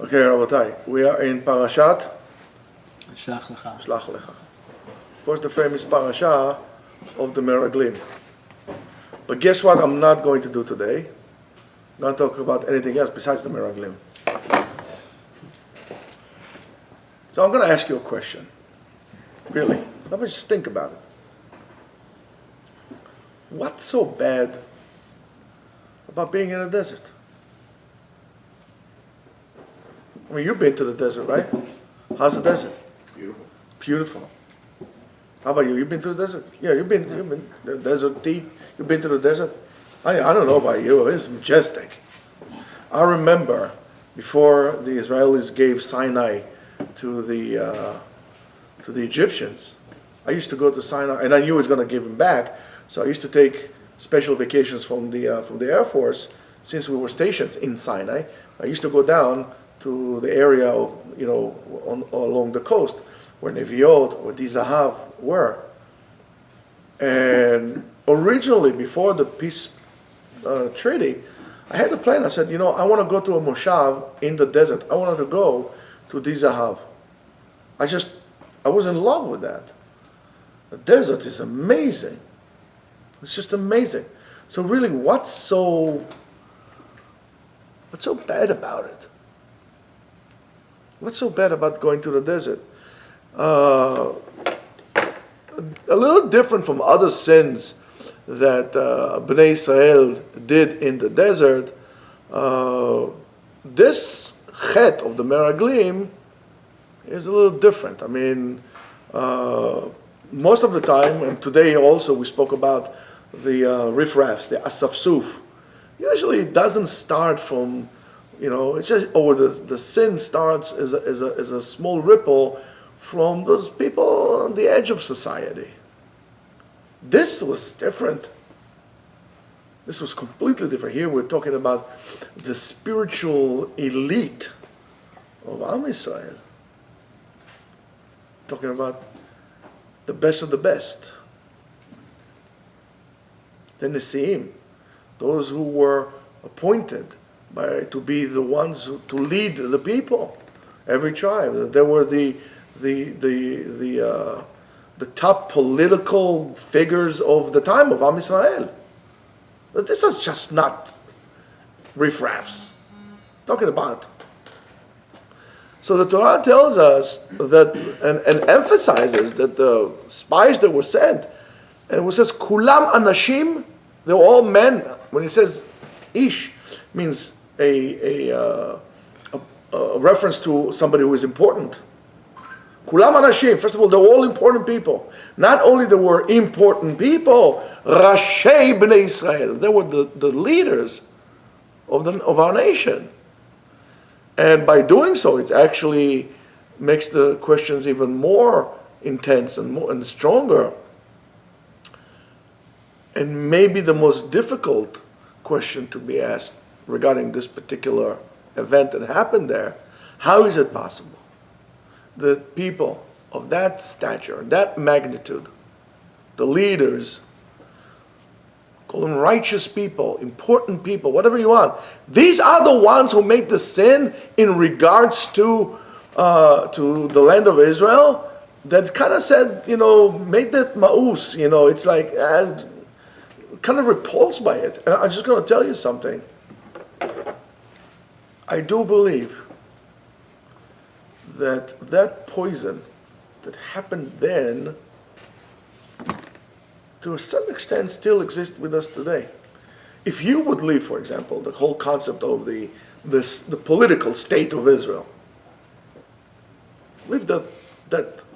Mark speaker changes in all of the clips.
Speaker 1: Okay, Rabotai, we are in Parashat
Speaker 2: Shelach.
Speaker 1: Shelach. Of course, the famous parasha of the Meraglim. But guess what I'm not going to do today? I'm not talk about anything else besides the Meraglim. So I'm going to ask you a question. Really. Let me just think about it. What's so bad about being in a desert? I mean, you've been to the desert, right? How's the desert?
Speaker 3: Beautiful.
Speaker 1: Beautiful. How about you? You've been to the desert? Yeah, you've been the desert tea. You've been to the desert? I don't know about you. It's majestic. I remember before the Israelis gave Sinai to the Egyptians, I used to go to Sinai, and I knew I was going to give him back. So I used to take special vacations from the Air Force, since we were stationed in Sinai. I used to go down to the area of, along the coast where Neviot or Dizahav were. And originally, before the peace treaty, I had a plan. I said, I want to go to a moshav in the desert. I wanted to go to Dizahav. I was in love with that. The desert is amazing. It's just amazing. So really, what's so bad about it? What's so bad about going to the desert? A little different from other sins that Bnei Israel did in the desert. This chet of the Meraglim is a little different. I mean, most of the time, and today also we spoke about the riffraffs, the asafsuf. Usually it doesn't start from, it's just, the sin starts as a small ripple from those people on the edge of society. This was different. This was completely different. Here we're talking about the spiritual elite of Am Yisrael. Talking about the best of the best. The Nesiim, those who were appointed to be the ones to lead the people, every tribe. There were the top political figures of the time of Am Yisrael. But this is just not riffraffs. Talking about. So the Torah tells us that, and emphasizes that the spies that were sent, and it says, Kulam Anashim, they're all men. When it says Ish, means a reference to somebody who is important. Kulam Anashim, first of all, they're all important people. Not only they were important people, Rashei Bnei Israel, they were the leaders of our nation. And by doing so, it actually makes the questions even more intense and stronger. And maybe the most difficult question to be asked regarding this particular event that happened there: how is it possible that people of that stature, that magnitude, the leaders, call them righteous people, important people, whatever you want, these are the ones who made the sin in regards to the land of Israel, that kind of said, made that ma'us, it's like, kind of repulsed by it. And I'm just going to tell you something. I do believe that poison that happened then, to a certain extent, still exists with us today. If you would leave, for example, the whole concept of the political state of Israel, leave that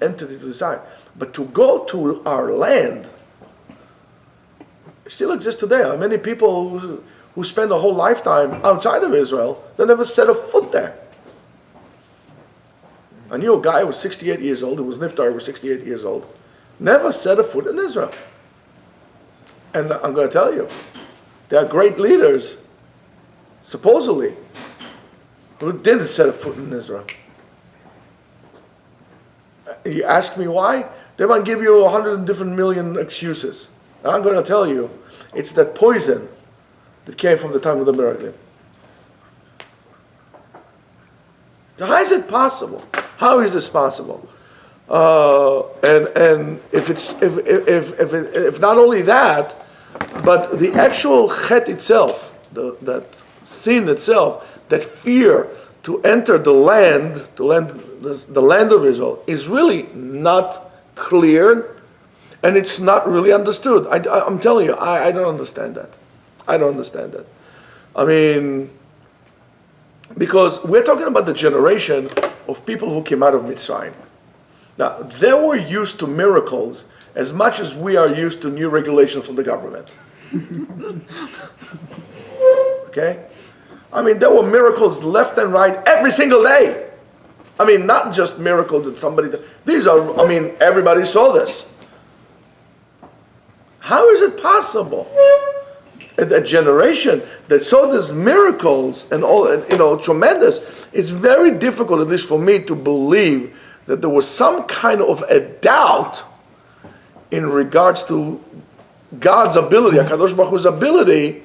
Speaker 1: entity to the side, but to go to our land, it still exists today. How many people who spend a whole lifetime outside of Israel, they never set a foot there? I knew a guy who was 68 years old, who was Niftar, who was 68 years old, never set a foot in Israel. And I'm going to tell you, there are great leaders, supposedly, who didn't set a foot in Israel. You ask me why? They might give you 100 different million excuses. And I'm going to tell you, it's that poison that came from the time of the Meraglim. How is it possible? How is this possible? And if not only that, but the actual chet itself, that sin itself, that fear to enter the land, the land of Israel, is really not clear, and it's not really understood. I'm telling you, I don't understand that. I don't understand that. I mean, because we're talking about the generation of people who came out of Mitzrayim. Now, they were used to miracles as much as we are used to new regulations from the government. Okay? I mean, there were miracles left and right every single day. I mean, not just miracles that somebody... everybody saw this. How is it possible? A generation that saw these miracles and all, tremendous, it's very difficult, at least for me, to believe that there was some kind of a doubt in regards to God's ability, HaKadosh Baruch Hu's ability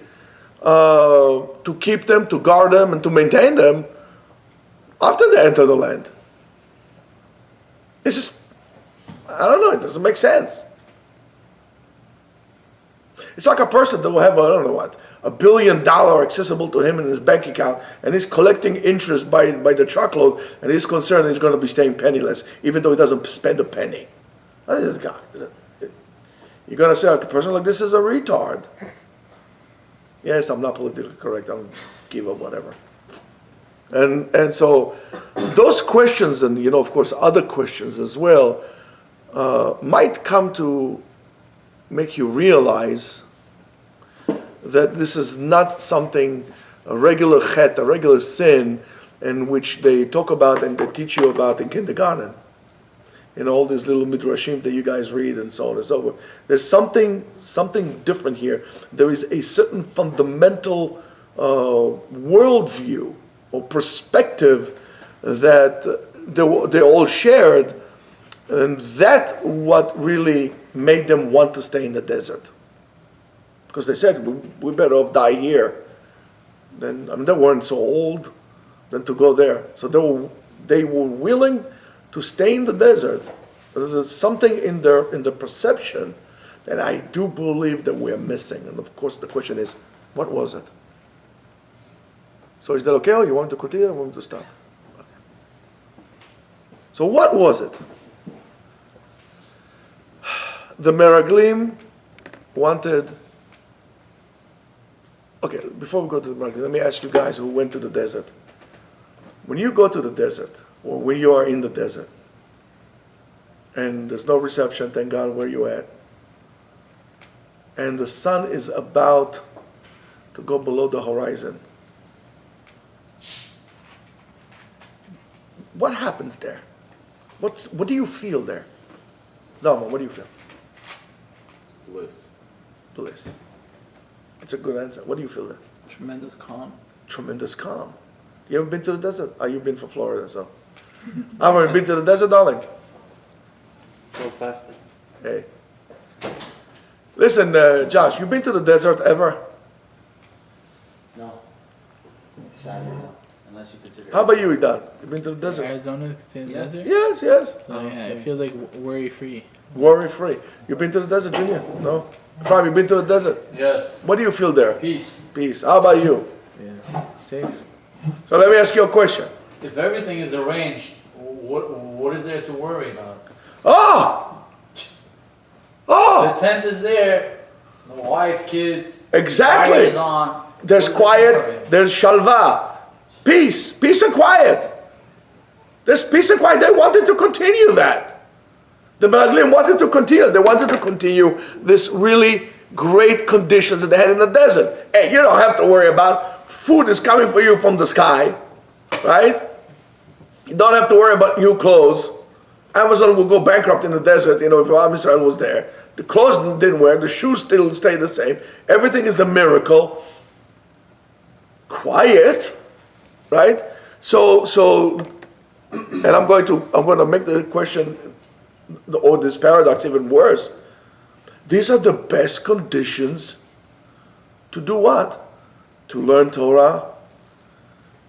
Speaker 1: to keep them, to guard them, and to maintain them after they enter the land. It's just, I don't know, it doesn't make sense. It's like a person that will have, $1 billion accessible to him in his bank account, and he's collecting interest by the truckload, and he's concerned he's going to be staying penniless, even though he doesn't spend a penny. What is this guy? You're going to say, a person like this is a retard. Yes, I'm not politically correct. I don't give up whatever. And so those questions, and of course other questions as well, might come to make you realize that this is not something, a regular chet, a regular sin, in which they talk about and they teach you about in kindergarten. All these little midrashim that you guys read and so on and so forth. There's something different here. There is a certain fundamental worldview or perspective that they all shared, and that what really made them want to stay in the desert. Because they said, we better off die here. Then, they weren't so old than to go there. So they were willing to stay in the desert. There's something in their perception that I do believe that we're missing. And of course the question is, what was it? So is that okay? Or you want to continue or you want to stop? Okay. So what was it? The Meraglim wanted... Okay, before we go to the Meraglim, let me ask you guys who went to the desert. When you go to the desert, or when you are in the desert, and there's no reception, thank God, where you're at, and the sun is about to go below the horizon, what happens there? What do you feel there? Zalman, what do you feel?
Speaker 3: Bliss.
Speaker 1: Bliss. It's a good answer. What do you feel there?
Speaker 2: Tremendous calm.
Speaker 1: Tremendous calm. You ever been to the desert? Oh, you've been from Florida, so. I've ever been to the desert, darling?
Speaker 3: So plastic.
Speaker 1: Hey. Listen, Josh, you been to the desert ever?
Speaker 3: No. Sadly, no. Unless you consider.
Speaker 1: How about you, Idan? You been to the desert?
Speaker 2: Arizona, the desert?
Speaker 1: Yes.
Speaker 2: So yeah, it feels like worry-free.
Speaker 1: Worry-free. You been to the desert, Junior? No? Fram, you been to the desert?
Speaker 3: Yes.
Speaker 1: What do you feel there?
Speaker 3: Peace.
Speaker 1: Peace. How about you?
Speaker 2: Yeah, safe.
Speaker 1: So let me ask you a question.
Speaker 3: If everything is arranged, what is there to worry about? The tent is there. The wife, kids.
Speaker 1: Exactly.
Speaker 3: Fire is on.
Speaker 1: There's quiet. There's shalva. Peace and quiet. There's peace and quiet. They wanted to continue that. The Meraglim wanted to continue. They wanted to continue this really great conditions that they had in the desert. Hey, you don't have to worry about food is coming for you from the sky, right? You don't have to worry about new clothes. Amazon will go bankrupt in the desert, if Am Yisrael was there. The clothes didn't wear, the shoes still stay the same. Everything is a miracle. Quiet, right? So, and I'm going to make the question, or this paradox even worse. These are the best conditions to do what? To learn Torah,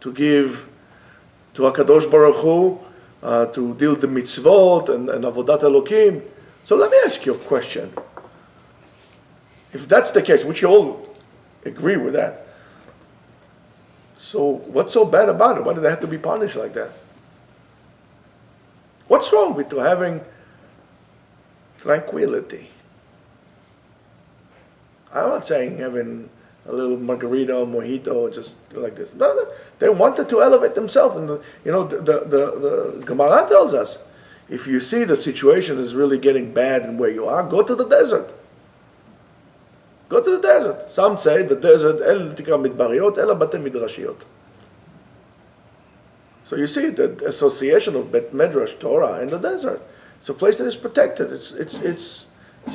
Speaker 1: to give to HaKadosh Baruch Hu, to deal the mitzvot and avodat Elokim. So let me ask you a question. If that's the case, which you all agree with that, so what's so bad about it? Why do they have to be punished like that? What's wrong with having tranquility? I'm not saying having a little margarita or mojito just like this. No, they wanted to elevate themselves. And the Gemara tells us, if you see the situation is really getting bad in where you are, go to the desert. Go to the desert. Some say the desert, el tikra midbariot, ela bate midrashiyot. So you see the association of Bet Medrash Torah in the desert. It's a place that is protected. It's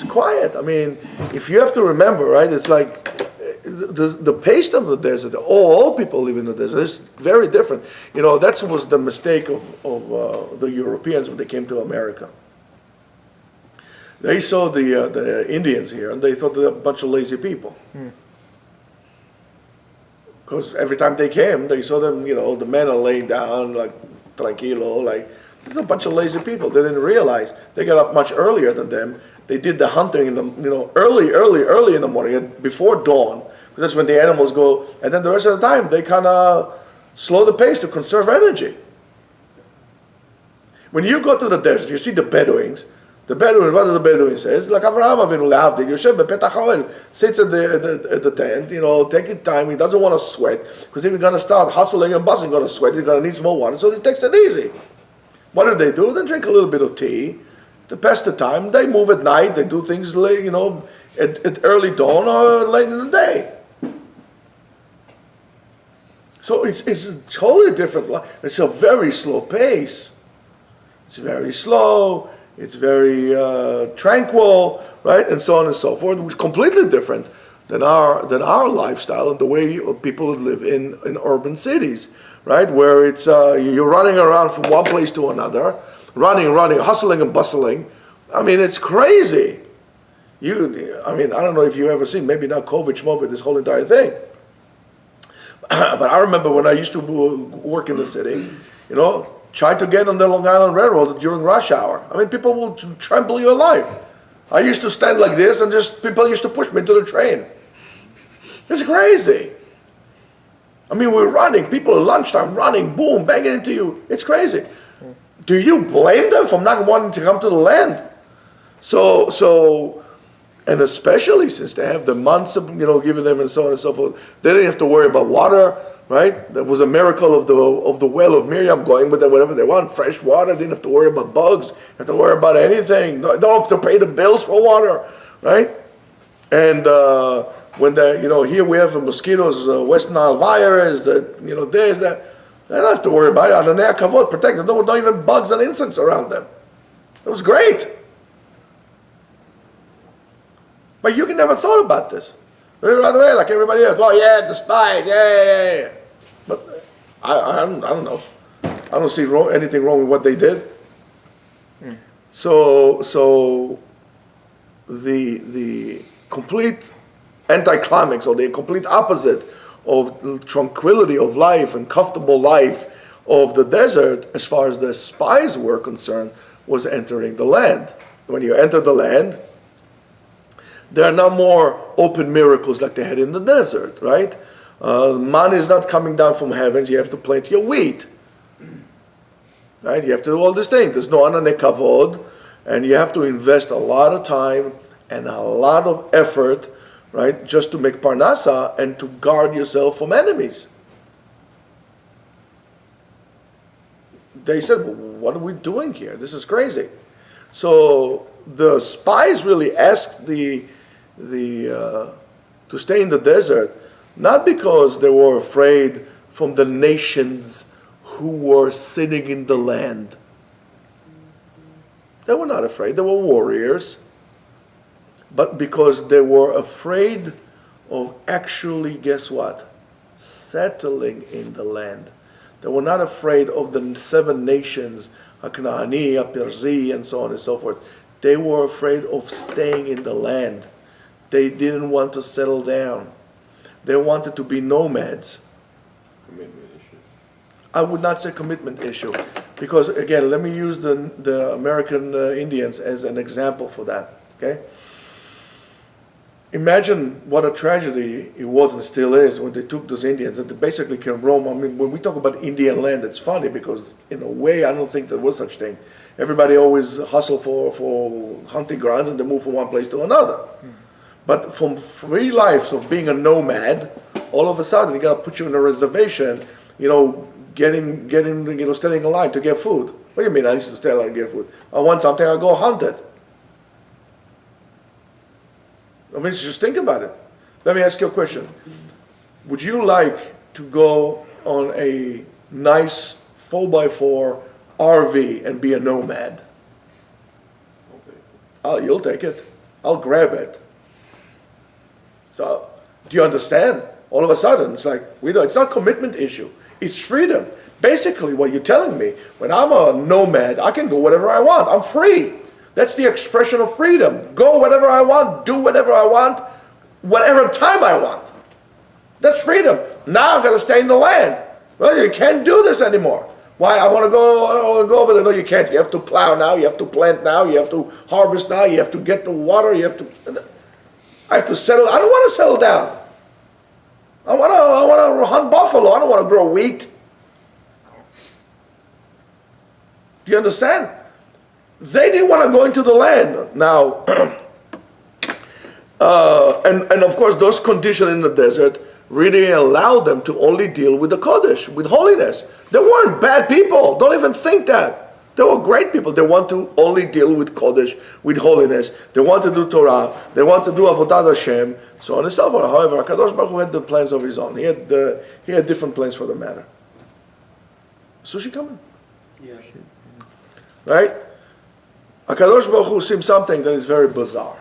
Speaker 1: quiet. I mean, if you have to remember, right? It's like the pace of the desert. All people live in the desert. It's very different. That was the mistake of the Europeans when they came to America. They saw the Indians here, and they thought they were a bunch of lazy people. Because every time they came, they saw them, the men are laying down, like, tranquilo, like, there's a bunch of lazy people. They didn't realize they got up much earlier than them. They did the hunting in the, early in the morning, before dawn. Because that's when the animals go, and then the rest of the time, they kind of slow the pace to conserve energy. When you go to the desert, you see the Bedouins. The Bedouin, what does the Bedouin says? Like Avraham Avinu lehavdil, Yosef bepetach haoel, sits at the tent, taking time. He doesn't want to sweat, because if he's going to start hustling and bustling, going to sweat, he's going to need some more water, so he takes it easy. What do? They drink a little bit of tea to pass the time. They move at night. They do things, at early dawn or late in the day. So it's a totally different life. It's a very slow pace. It's very slow. It's very tranquil, right, and so on and so forth. Which is completely different than our lifestyle and the way people live in urban cities, right, where it's you're running around from one place to another, running, hustling and bustling. I mean, it's crazy. I don't know if you've ever seen, maybe not COVID, this whole entire thing. But I remember when I used to work in the city, try to get on the Long Island Railroad during rush hour. I mean, people will trample your life. I used to stand like this and people used to push me to the train. It's crazy. I mean, we're running, people at lunchtime running, boom, banging into you. It's crazy. Do you blame them for not wanting to come to the land? So, and especially since they have the months of, giving them and so on and so forth, they didn't have to worry about water. Right? That was a miracle of the well of Miriam, going with them whatever they want, fresh water. They didn't have to worry about bugs. They didn't have to worry about anything. They don't have to pay the bills for water, right? And when here we have the mosquitoes, West Nile virus, there's that. They don't have to worry about it. Adonai Kavod protect them. Not even bugs and insects around them. It was great. But you never thought about this. They run away like everybody else. Oh yeah, the spies, yeah. But I don't know. I don't see anything wrong with what they did. So the complete anticlimax, or the complete opposite of tranquility of life and comfortable life of the desert, as far as the spies were concerned, was entering the land. When you enter the land, there are no more open miracles like they had in the desert, right? Man is not coming down from heavens. You have to plant your wheat, right? You have to do all these things. There's no anane kavod, and you have to invest a lot of time and a lot of effort, right, just to make parnasa and to guard yourself from enemies. They said, well, what are we doing here? This is crazy. So the spies really asked to stay in the desert, not because they were afraid from the nations who were sitting in the land. They were not afraid. They were warriors. But because they were afraid of actually, guess what? Settling in the land. They were not afraid of the 7 nations, Haknaani, Apirzi, and so on and so forth. They were afraid of staying in the land. They didn't want to settle down. They wanted to be nomads. I would not say commitment issue, because again, let me use the American Indians as an example for that. Okay. Imagine what a tragedy it was and still is when they took those Indians and they basically can roam. I mean, when we talk about Indian land, it's funny because in a way, I don't think there was such thing. Everybody always hustle for hunting grounds and they move from one place to another. But from 3 lives of being a nomad, all of a sudden you got to put you in a reservation, getting, standing in line to get food. What do you mean I used to stand in line to get food? I want something, I go hunt it. I mean, just think about it. Let me ask you a question. Would you like to go on a nice 4x4 RV and be a nomad? You'll take it. I'll grab it. So, do you understand? All of a sudden, it's like, it's not a commitment issue. It's freedom. Basically, what you're telling me, when I'm a nomad, I can go whatever I want. I'm free. That's the expression of freedom. Go whatever I want, do whatever I want, whatever time I want. That's freedom. Now I've got to stay in the land. Well, you can't do this anymore. Why? I want to go over there. No, you can't. You have to plow now. You have to plant now. You have to harvest now. You have to get the water. I have to settle. I don't want to settle down. I want to hunt buffalo. I don't want to grow wheat. Do you understand? They didn't want to go into the land. Now, and of course, those conditions in the desert really allowed them to only deal with the Kodesh, with holiness. They weren't bad people. Don't even think that. They were great people. They want to only deal with Kodesh, with holiness. They want to do Torah. They want to do Avodat Hashem, so on and so forth. However, HaKadosh Baruch Hu had the plans of his own. He had different plans for the matter. Sushi coming?
Speaker 2: Yeah.
Speaker 1: Right? HaKadosh Baruch Hu seems something that is very bizarre.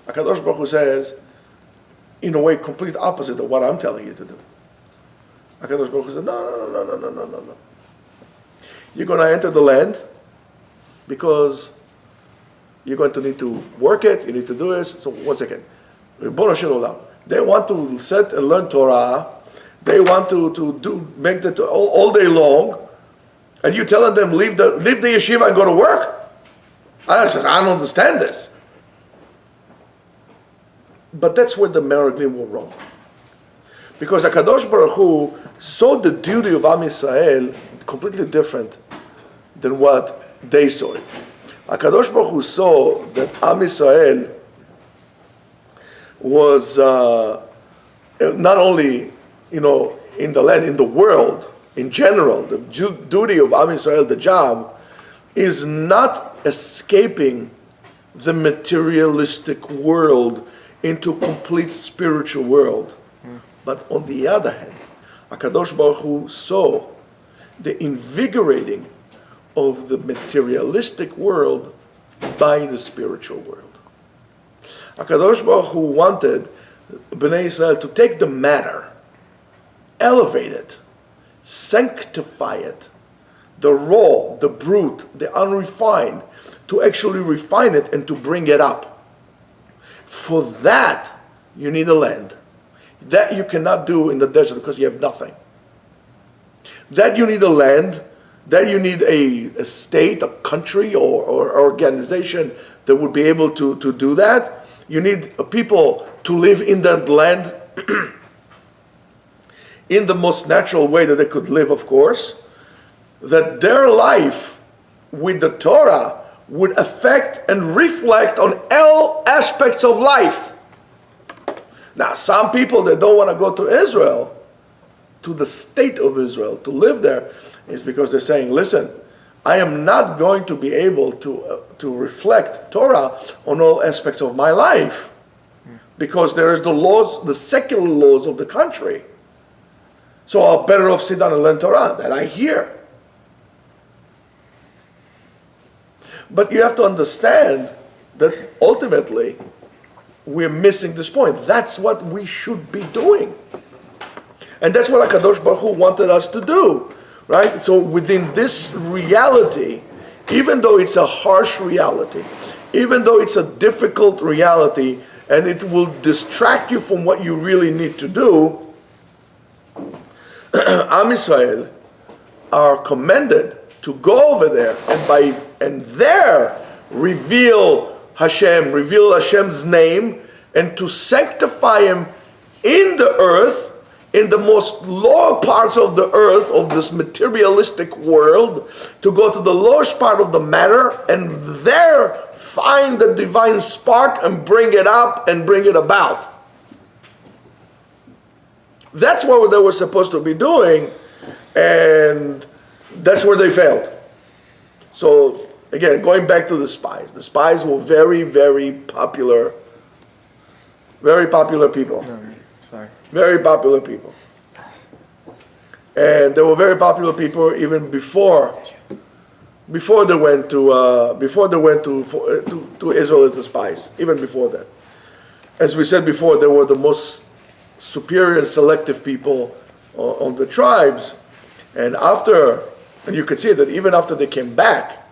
Speaker 1: HaKadosh Baruch Hu says, in a way, complete opposite of what I'm telling you to do. HaKadosh Baruch Hu says, no. You're going to enter the land because you're going to need to work it, you need to do this. So, one second. They want to sit and learn Torah. They want to make that all day long. And you telling them, leave the yeshiva and go to work? I said, I don't understand this. But that's where the Meraglim were wrong. Because HaKadosh Baruch Hu saw the duty of Am Yisrael completely different than what they saw it. HaKadosh Baruch Hu saw that Am Yisrael was not only, in the land, in the world, in general, the duty of Am Yisrael, the job, is not escaping the materialistic world into a complete spiritual world. But on the other hand, HaKadosh Baruch Hu saw the invigorating of the materialistic world by the spiritual world. HaKadosh Baruch Hu wanted Bnei Israel to take the matter, elevate it, sanctify it, the raw, the brute, the unrefined, to actually refine it and to bring it up. For that, you need a land. That you cannot do in the desert because you have nothing. That you need a land, that you need a state, a country, or organization that would be able to do that. You need people to live in that land in the most natural way that they could live, of course. That their life with the Torah would affect and reflect on all aspects of life. Now, some people that don't want to go to Israel, to the state of Israel, to live there, is because they're saying, listen, I am not going to be able to reflect Torah on all aspects of my life, because there is the laws, the secular laws of the country. So I'll better off sit down and learn Torah, that I hear. But you have to understand that ultimately we're missing this point. That's what we should be doing. And that's what HaKadosh Baruch Hu wanted us to do. Right? So within this reality, even though it's a harsh reality, even though it's a difficult reality, and it will distract you from what you really need to do, Am Yisrael are commended to go over there and there reveal Hashem's name, and to sanctify Him in the earth, in the most lower parts of the earth, of this materialistic world, to go to the lowest part of the matter, and there find the divine spark and bring it up and bring it about. That's what they were supposed to be doing, and that's where they failed. So, again, going back to the spies were very, very popular people.
Speaker 2: Sorry.
Speaker 1: Very popular people. And they were very popular people even before they went to Israel as the spies, even before that. As we said before, they were the most superior and selective people on the tribes. And you could see that even after they came back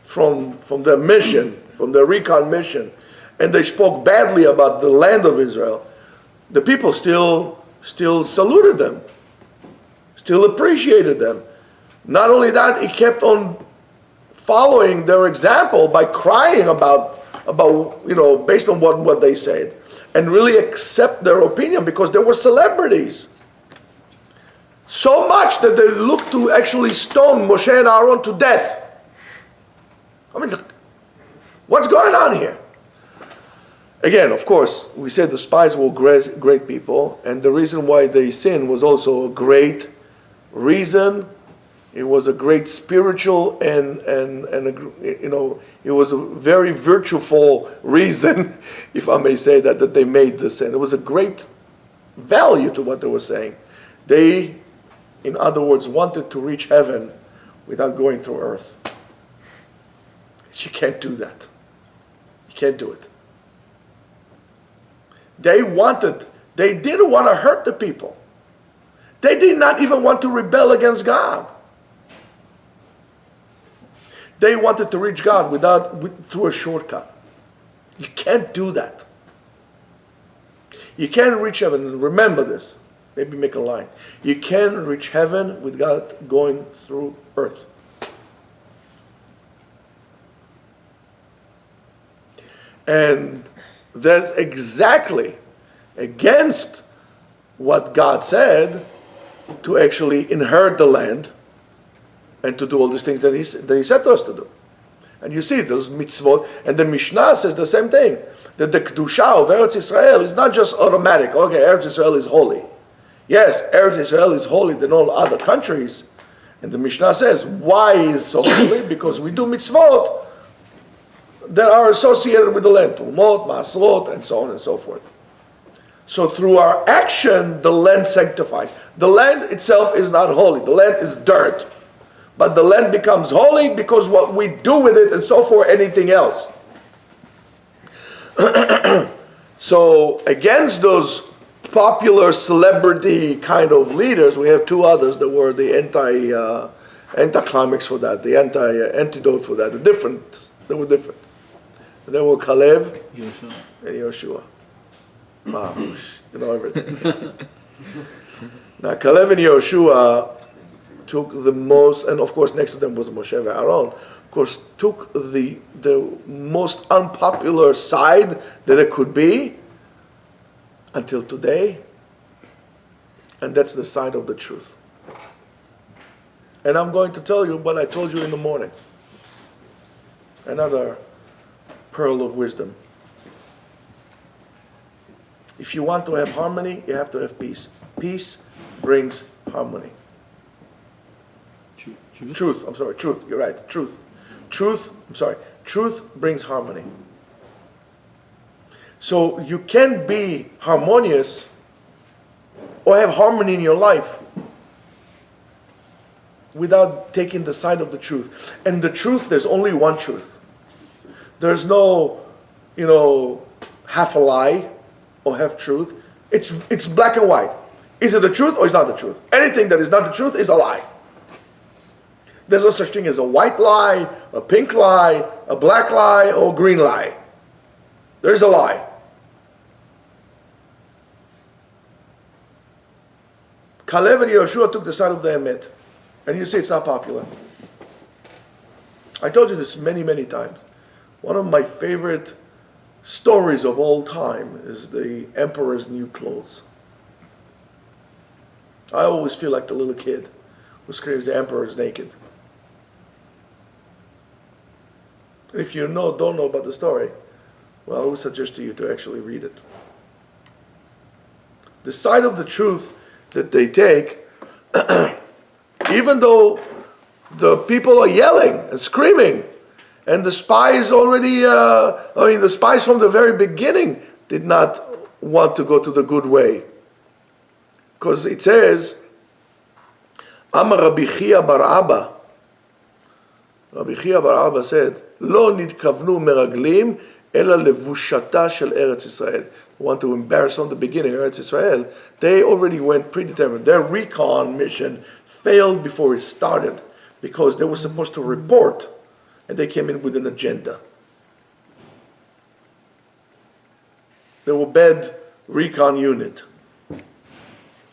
Speaker 1: from their mission, from their recon mission, and they spoke badly about the land of Israel, the people still saluted them, still appreciated them. Not only that, he kept on following their example by crying about based on what they said, and really accept their opinion because they were celebrities. So much that they looked to actually stone Moshe and Aaron to death. I mean, what's going on here? Again, of course, we said the spies were great people, and the reason why they sinned was also a great reason. It was a great spiritual and it was a very virtueful reason, if I may say that they made the sin. It was a great value to what they were saying. They, in other words, wanted to reach heaven without going through earth. You can't do that. You can't do it. They didn't want to hurt the people. They did not even want to rebel against God. They wanted to reach God through a shortcut. You can't do that. You can't reach heaven, and remember this, maybe make a line. You can't reach heaven without going through earth. And that's exactly against what God said, to actually inherit the land and to do all these things that He said to us to do. And you see those mitzvot, and the Mishnah says the same thing, that the Kedusha of Eretz Israel is not just automatic. Okay, Eretz Israel is holy. Yes, Eretz Israel is holy than all other countries. And the Mishnah says, why is it so holy? Because we do mitzvot that are associated with the land, Tumot, Masrot, and so on and so forth. So through our action, the land sanctifies. The land itself is not holy. The land is dirt. But the land becomes holy because what we do with it, and so forth, anything else. So against those popular celebrity kind of leaders, we have two others that were the anti-climax for that, the antidote for that. They were different. They were Caleb and Yoshua. Wow, you know everything. Now Caleb and Yoshua took the most, and of course next to them was Moshe and Aaron, of course took the most unpopular side that it could be until today, and that's the side of the truth. And I'm going to tell you what I told you in the morning. Another pearl of wisdom. If you want to have harmony, you have to have peace. Peace brings harmony. Truth, you're right, truth. Truth brings harmony. So you can be harmonious or have harmony in your life without taking the side of the truth. And the truth, there's only one truth. There's no, half a lie or half truth. It's black and white. Is it the truth or is it not the truth? Anything that is not the truth is a lie. There's no such thing as a white lie, a pink lie, a black lie, or a green lie. There's a lie. Caleb and Yoshua took the side of the Emet. And you say it's not popular. I told you this many, many times. One of my favorite stories of all time is the emperor's new clothes. I always feel like the little kid who screams, the emperor is naked. If you don't know about the story, well, I would suggest to you to actually read it. The side of the truth that they take, even though the people are yelling and screaming, and the spies the spies from the very beginning did not want to go to the good way. Because it says, Amar Rabbi Chia bar Abba. Rabbi Chia bar Abba said, לא נתכוונו מרגלים, אלא לבושתה של ארץ ישראל. Want to embarrass from the beginning, Eretz Israel, they already went predetermined. Their recon mission failed before it started because they were supposed to report and they came in with an agenda. They were bad recon unit.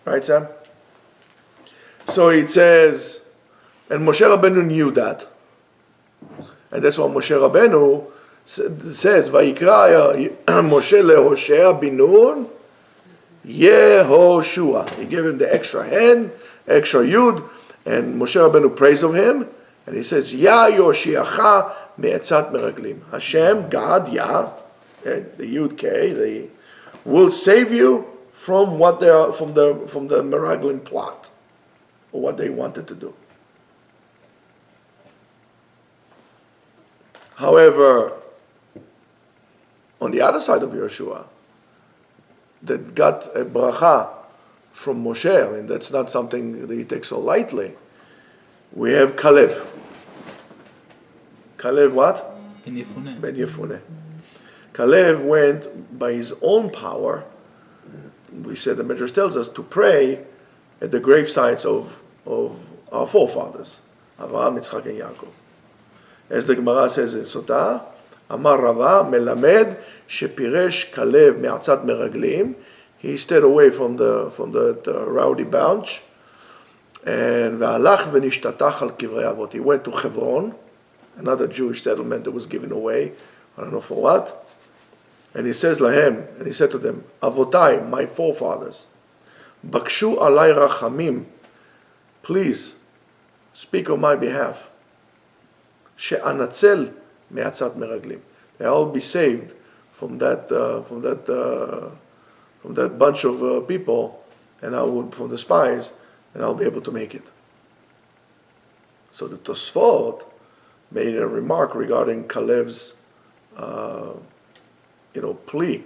Speaker 1: Right, Sam? So it says, and Moshe Rabbeinu knew that. And that's what Moshe Rabbeinu says, Vayikra Moshe leHoshea bin Nun Yehoshua. He gave him the extra hand, extra yud, and Moshe Rabbeinu prays of him, and he says, Ya Yoshiacha me'etzat meraglim. Hashem, God, Yah, okay, the Yud K, they will save you from what they are, from the meraglim plot, or what they wanted to do. However, on the other side of Yeshua, that got a bracha from Moshe, I mean, that's not something that he takes so lightly. We have Kalev. Kalev what?
Speaker 2: Ben Yefuneh.
Speaker 1: Ben Yefuneh. Kalev went by his own power, we said the Midrash tells us, to pray at the grave sites of our forefathers, Avraham, Yitzchak, and Yaakov. As the Gemara says in Sotah, Amar Rava melamed shepiresh Kalev me'atzat meraglim. He stayed away from the rowdy bunch, and ve'alach ve'nishtatach al kivrei avot. He went to Hebron, another Jewish settlement that was given away. I don't know for what. And he says lahem, and he said to them, Avotai, my forefathers, bakshu alay rachamim, please speak on my behalf. She'anatzel me'atzat meraglim. They all be saved from that bunch of people, and from the spies, and I'll be able to make it. So the Tosfot made a remark regarding Kalev's, plea,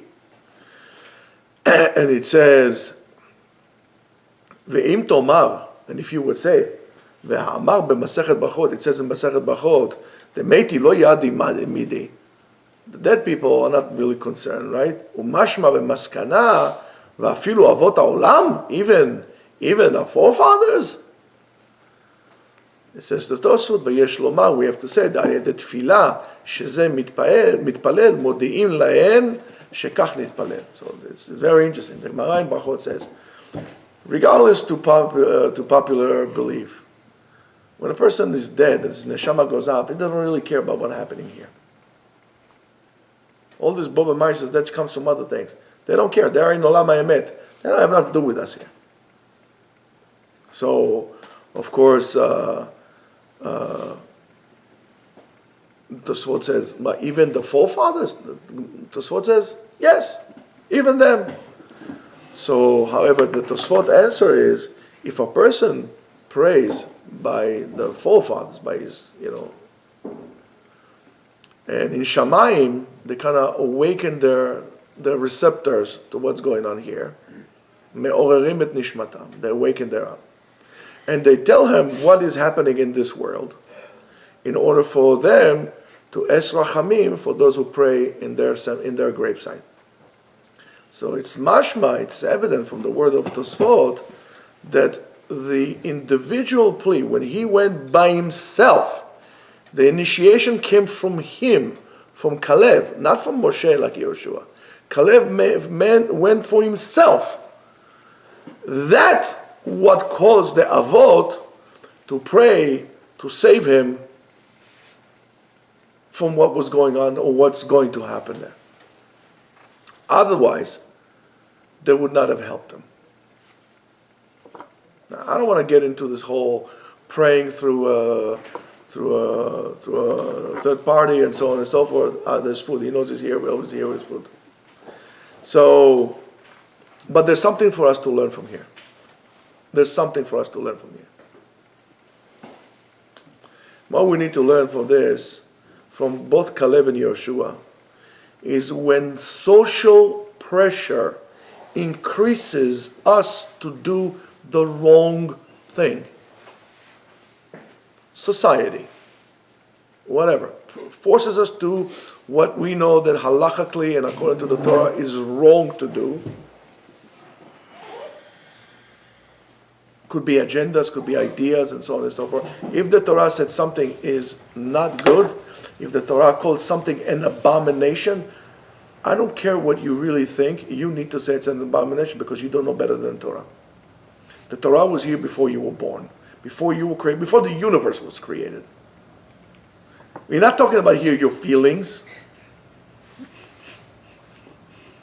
Speaker 1: and it says, "Ve'im tomar," and if you would say, "Ve'amar b'masechet brachot," it says in Masechet Brachot, "The meiti lo yadi midi." The dead people are not really concerned, right? Umashma b'maskana va'afilu avot ha'olam, even our forefathers. It says the Tosfot, "V'yesh lomar," we have to say that the tefillah sheze mitpalel modi'in lahen shekach nitpalel. So it's very interesting. The Gemara in Brachot says, regardless to popular belief, when a person is dead, his neshama goes up, he doesn't really care about what's happening here. All this Boba Mises, that comes from other things. They don't care. They are in Olam HaEmet. They don't have nothing to do with us here. So, of course, Tosfot says, but even the forefathers, Tosfot says, yes, even them. So, however, the Tosfot answer is, if a person prays by the forefathers, by his, and in Shamayim, they kind of awaken their receptors to what's going on here. Me'orerim et nishmatam. They awaken their up. And they tell him what is happening in this world in order for them to es rachamim for those who pray in their gravesite. So it's mashma, it's evident from the word of Tosfot that the individual plea, when he went by himself, the initiation came from him, from Kalev, not from Moshe like Yehoshua. Kalev went for himself. That what caused the Avot to to pray to save him from what was going on or what's going to happen there. Otherwise, they would not have helped him. Now, I don't want to get into this whole praying through a third party and so on and so forth. There's food. He knows he's here. We always hear his food. So, but there's something for us to learn from here. There's something for us to learn from here. What we need to learn from this, from both Caleb and Yeshua, is when social pressure increases us to do the wrong thing. Society, whatever, forces us to what we know that halachically and according to the Torah is wrong to do. Could be agendas, could be ideas, and so on and so forth. If the Torah said something is not good, if the Torah calls something an abomination, I don't care what you really think, you need to say it's an abomination because you don't know better than Torah. The Torah was here before you were born, before you were created, before the universe was created. We're not talking about here your feelings.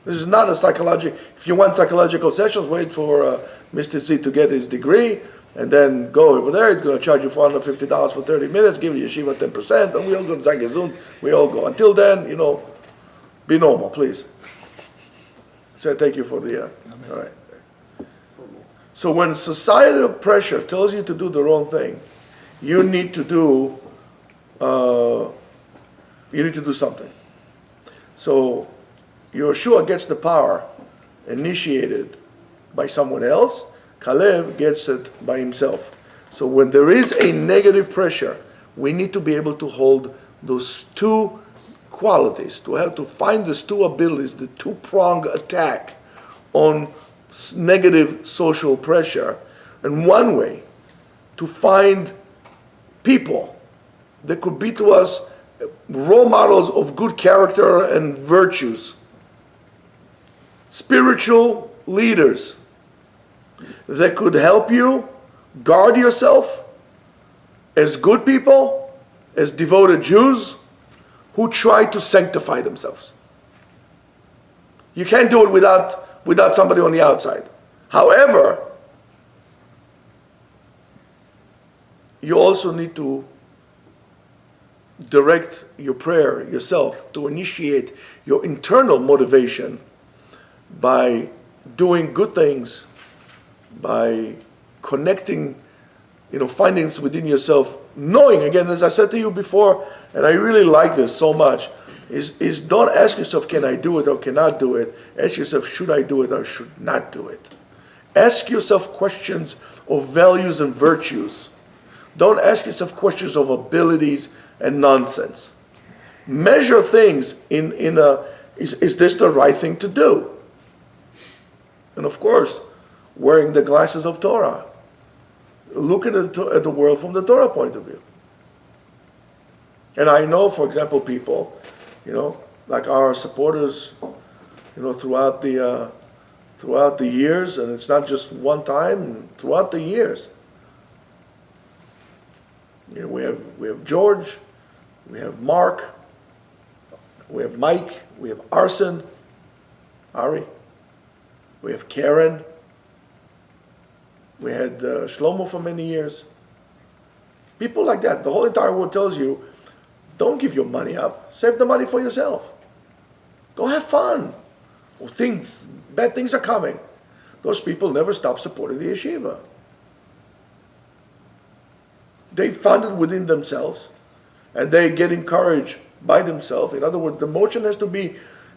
Speaker 1: This is not a psychological, if you want psychological sessions, wait for Mr. Z to get his degree, and then go over there. He's going to charge you $450 for 30 minutes, give the Yeshiva 10%, and we all go to Zagazun, we all go. Until then, be normal, please. So thank you for the, all right. So when societal pressure tells you to do the wrong thing, you need to do something. So Yeshua gets the power initiated by someone else. Caleb gets it by himself. So when there is a negative pressure, we need to be able to hold those two qualities, to have to find these two abilities, the two-pronged attack on negative social pressure. And one way to find people that could be to us role models of good character and virtues, spiritual leaders that could help you guard yourself as good people, as devoted Jews who try to sanctify themselves. You can't do it without somebody on the outside. However, you also need to direct your prayer yourself, to initiate your internal motivation by doing good things, by connecting, findings within yourself, knowing, again, as I said to you before, and I really like this so much, is don't ask yourself, can I do it or cannot do it? Ask yourself, should I do it or should not do it? Ask yourself questions of values and virtues. Don't ask yourself questions of abilities and nonsense. Measure things is this the right thing to do? And of course, wearing the glasses of Torah. Looking at the world from the Torah point of view. And I know, for example, people, like our supporters, throughout the years, and it's not just one time, throughout the years. We have George, we have Mark, we have Mike, we have Ari, we have Karen, we had Shlomo for many years. People like that. The whole entire world tells you, don't give your money up. Save the money for yourself. Go have fun. Bad things are coming. Those people never stop supporting the yeshiva. They found it within themselves, and they get encouraged by themselves. In other words, the motion has to be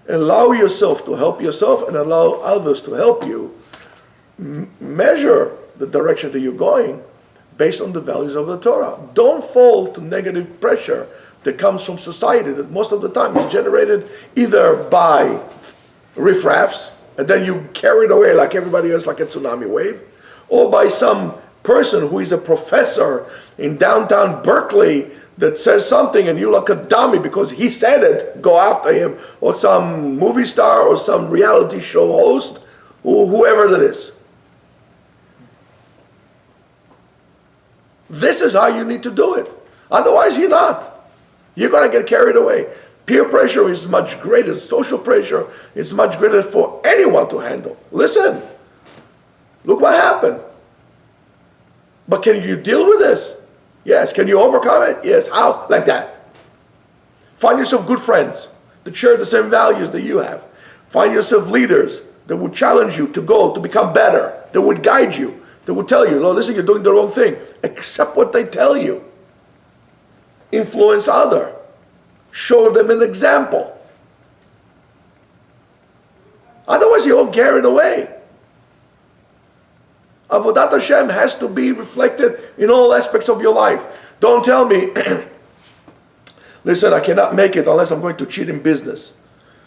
Speaker 1: allow yourself to help yourself and allow others to help you. Measure the direction that you're going based on the values of the Torah. Don't fall to negative pressure that comes from society that most of the time is generated either by riffraffs, and then you carry it away like everybody else, like a tsunami wave, or by some person who is a professor in downtown Berkeley that says something and you look a dummy because he said it, go after him, or some movie star or some reality show host, or whoever that is. This is how you need to do it. Otherwise, you're not. You're going to get carried away. Peer pressure is much greater. Social pressure is much greater for anyone to handle. Listen, look what happened. But can you deal with this? Yes. Can you overcome it? Yes. How? Like that. Find yourself good friends that share the same values that you have. Find yourself leaders that would challenge you to go, to become better, that would guide you, that would tell you, no, listen, you're doing the wrong thing. Accept what they tell you. Influence others. Show them an example. Otherwise, you're all carried away. Avodat Hashem has to be reflected in all aspects of your life. Don't tell me, listen, I cannot make it unless I'm going to cheat in business.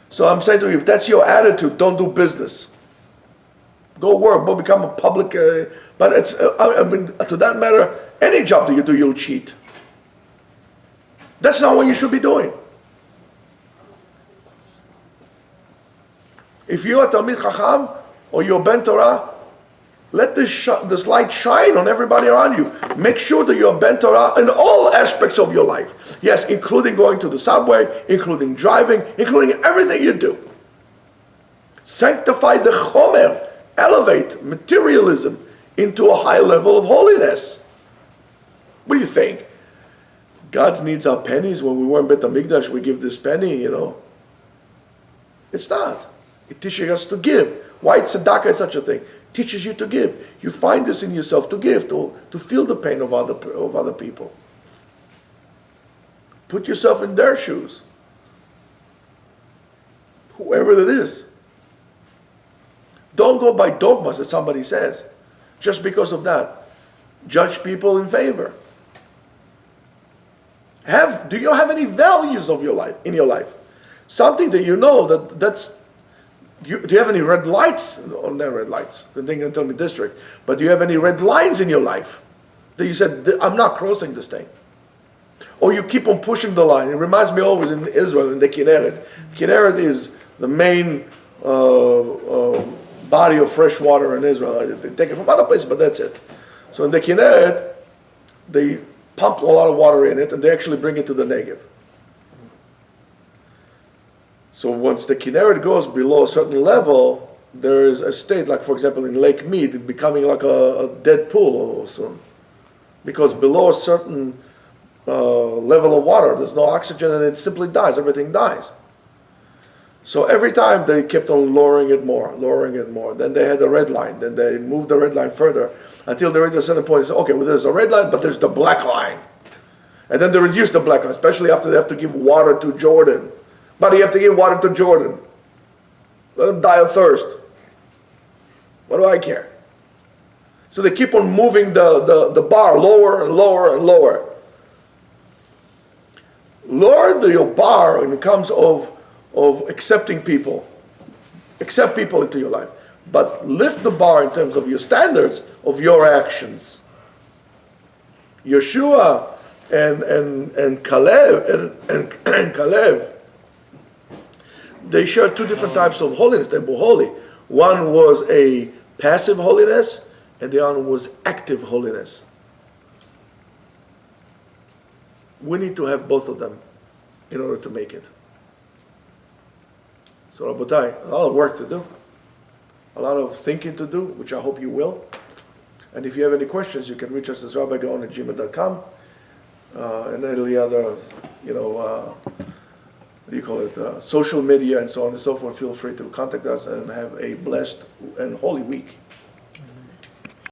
Speaker 1: So I'm saying to you, if that's your attitude, don't do business. Go work, go become a public, but it's, I mean, to that matter, any job that you do, you'll cheat. That's not what you should be doing. If you are Talmid Chacham or you're Ben Torah, let this light shine on everybody around you. Make sure that you're Ben Torah in all aspects of your life. Yes, including going to the subway, including driving, including everything you do. Sanctify the Chomer. Elevate materialism into a high level of holiness. What do you think? God needs our pennies. When we were in Beit HaMikdash, we give this penny, you know. It's not. It teaches us to give. Why tzedakah is such a thing? It teaches you to give. You find this in yourself to give, to feel the pain of other people. Put yourself in their shoes. Whoever it is. Don't go by dogmas that somebody says. Just because of that. Judge people in favor. Do you have any values of your life in your life? Something that you know that's. Do you have any red lights? Or not red lights. The thing can tell me district. But do you have any red lines in your life that you said, I'm not crossing this thing? Or you keep on pushing the line. It reminds me always in Israel, in the Kinneret. Kinneret is the main body of fresh water in Israel. They take it from other places, but that's it. So in the Kinneret, they pump a lot of water in it, and they actually bring it to the Negev. So once the Kinneret goes below a certain level, there is a state, like for example in Lake Mead, becoming like a dead pool soon. Because below a certain level of water, there's no oxygen and it simply dies, everything dies. So every time they kept on lowering it more. Then they had a red line. Then they moved the red line further until they reached a certain point. They said, okay, well, there's a red line, but there's the black line. And then they reduced the black line, especially after they have to give water to Jordan. But you have to give water to Jordan. Let them die of thirst. What do I care? So they keep on moving the bar lower and lower and lower. Lower your bar when it comes of accepting people. Accept people into your life. But lift the bar in terms of your standards of your actions. Yeshua and Caleb, they shared two different types of holiness. They were holy. One was a passive holiness, and the other was active holiness. We need to have both of them in order to make it. So Rabotai, a lot of work to do, a lot of thinking to do, which I hope you will. And if you have any questions, you can reach us at rabbigaon@gmail.com and any other, social media and so on and so forth. Feel free to contact us and have a blessed and holy week.